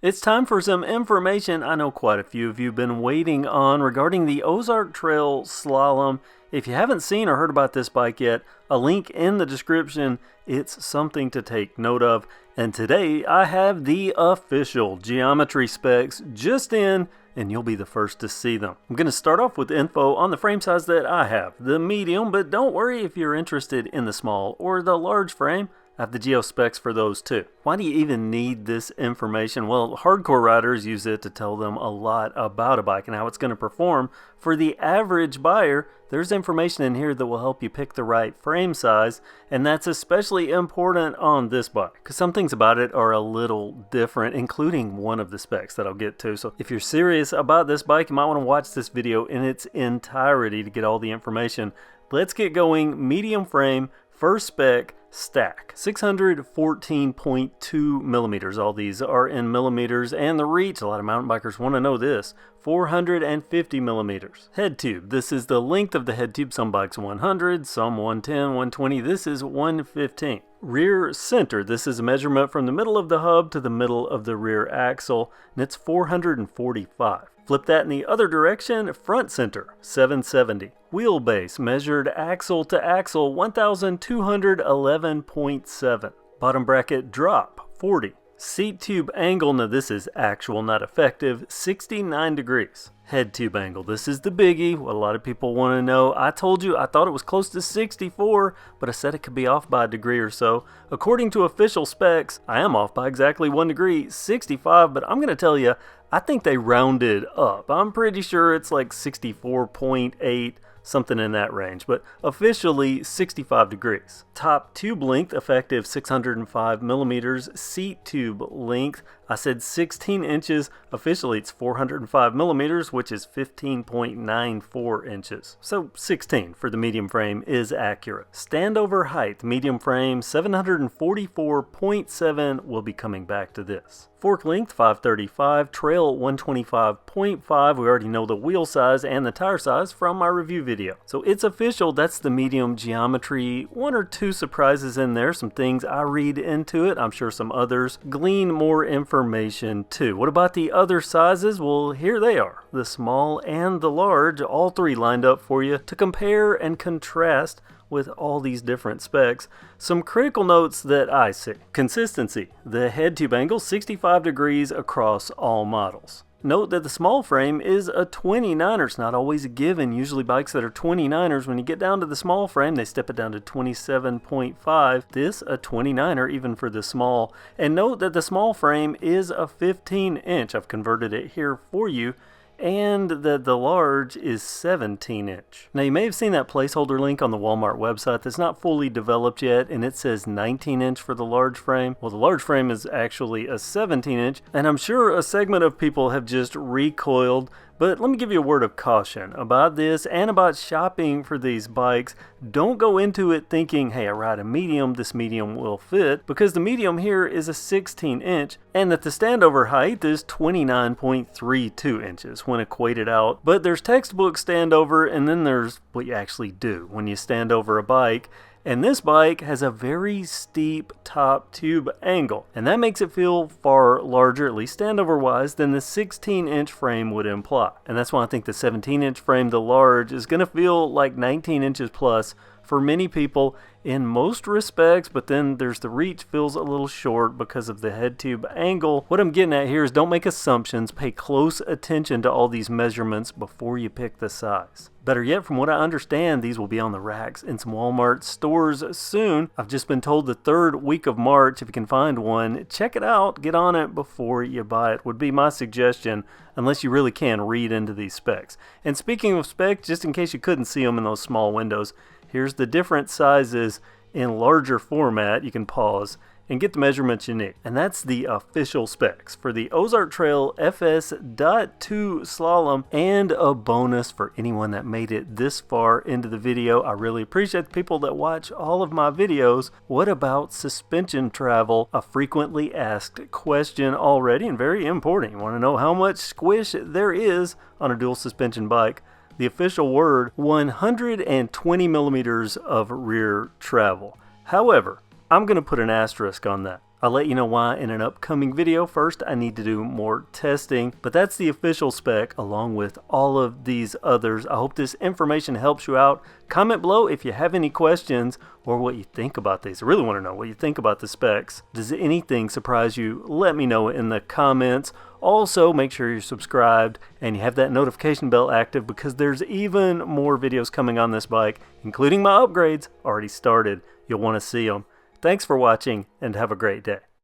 It's time for some information I know quite a few of you have been waiting on regarding the Ozark Trail Slalom. If you haven't seen or heard about this bike yet, a link in the description. It's something to take note of. And today I have the official geometry specs just in, and you'll be the first to see them. I'm going to start off with info on the frame size that I have, the medium, but don't worry if you're interested in the small or the large frame. I have the geo specs for those too. Why do you even need this information? Well, hardcore riders use it to tell them a lot about a bike and how it's going to perform. For the average buyer, there's information in here that will help you pick the right frame size, and that's especially important on this bike because some things about it are a little different, including one of the specs that I'll get to. So if you're serious about this bike, you might want to watch this video in its entirety to get all the information. Let's get going. Medium frame, first spec, stack, 614.2 millimeters. All these are in millimeters, and the reach, a lot of mountain bikers want to know this, 450 millimeters. Head tube, this is the length of the head tube. Some bikes 100, some 110, 120. This is 115. Rear center, this is a measurement from the middle of the hub to the middle of the rear axle, and it's 445. Flip that in the other direction, front center, 770. Wheelbase, measured axle to axle, 1,211.7. Bottom bracket drop, 40. Seat tube angle, now this is actual, not effective, 69 degrees. Head tube angle, this is the biggie, what a lot of people want to know. I told you I thought it was close to 64, but I said it could be off by a degree or so. According to official specs, I am off by exactly 1 degree, 65, but I'm going to tell you, I think they rounded up. I'm pretty sure it's like 64.8, something in that range, but officially 65 degrees. Top tube length, effective 605 millimeters. Seat tube length, I said 16 inches. Officially it's 405 millimeters, which is 15.94 inches. So 16 for the medium frame is accurate. Standover height, medium frame 744.7. We'll be coming back to this. Fork length 535, trail 125.5. We already know the wheel size and the tire size from my review video. So it's official, that's the medium geometry. One or two surprises in there, some things I read into it. I'm sure some others glean more information too. What about the other sizes? Well, here they are. The small and the large, all three lined up for you to compare and contrast with all these different specs. Some critical notes that I see. Consistency. The head tube angle 65 degrees across all models. Note that the small frame is a 29er. It's not always a given. Usually bikes that are 29ers, when you get down to the small frame, they step it down to 27.5. This a 29er even for the small. And note that the small frame is a 15 inch. I've converted it here for you. And that the large is 17 inch. Now you may have seen that placeholder link on the Walmart website that's not fully developed yet, and it says 19 inch for the large frame. Well, the large frame is actually a 17 inch, and I'm sure a segment of people have just recoiled. But let me give you a word of caution about this and about shopping for these bikes. Don't go into it thinking, hey, I ride a medium, this medium will fit, because the medium here is a 16 inch and that the standover height is 29.32 inches when equated out. But there's textbook standover, and then there's what you actually do when you stand over a bike. And this bike has a very steep top tube angle, and that makes it feel far larger, at least standover wise, than the 16 inch frame would imply. And that's why I think the 17 inch frame, the large, is going to feel like 19 inches plus for many people in most respects, but then there's the reach feels a little short because of the head tube angle. What I'm getting at here is don't make assumptions, pay close attention to all these measurements before you pick the size. Better yet, from what I understand, these will be on the racks in some Walmart stores soon. I've just been told the third week of March. If you can find one, check it out, get on it before you buy it, would be my suggestion, unless you really can read into these specs. And speaking of specs, just in case you couldn't see them in those small windows, here's the different sizes in larger format. You can pause and get the measurements you need. And that's the official specs for the Ozark Trail FS.2 Slalom, and a bonus for anyone that made it this far into the video. I really appreciate the people that watch all of my videos. What about suspension travel? A frequently asked question already, and very important. You want to know how much squish there is on a dual suspension bike. The official word, 120 millimeters of rear travel. However, I'm going to put an asterisk on that. I'll let you know why in an upcoming video. First, I need to do more testing, but that's the official spec along with all of these others. I hope this information helps you out. Comment below if you have any questions or what you think about these. I really want to know what you think about the specs. Does anything surprise you? Let me know in the comments. Also, make sure you're subscribed and you have that notification bell active because there's even more videos coming on this bike, including my upgrades already started. You'll want to see them. Thanks for watching and have a great day.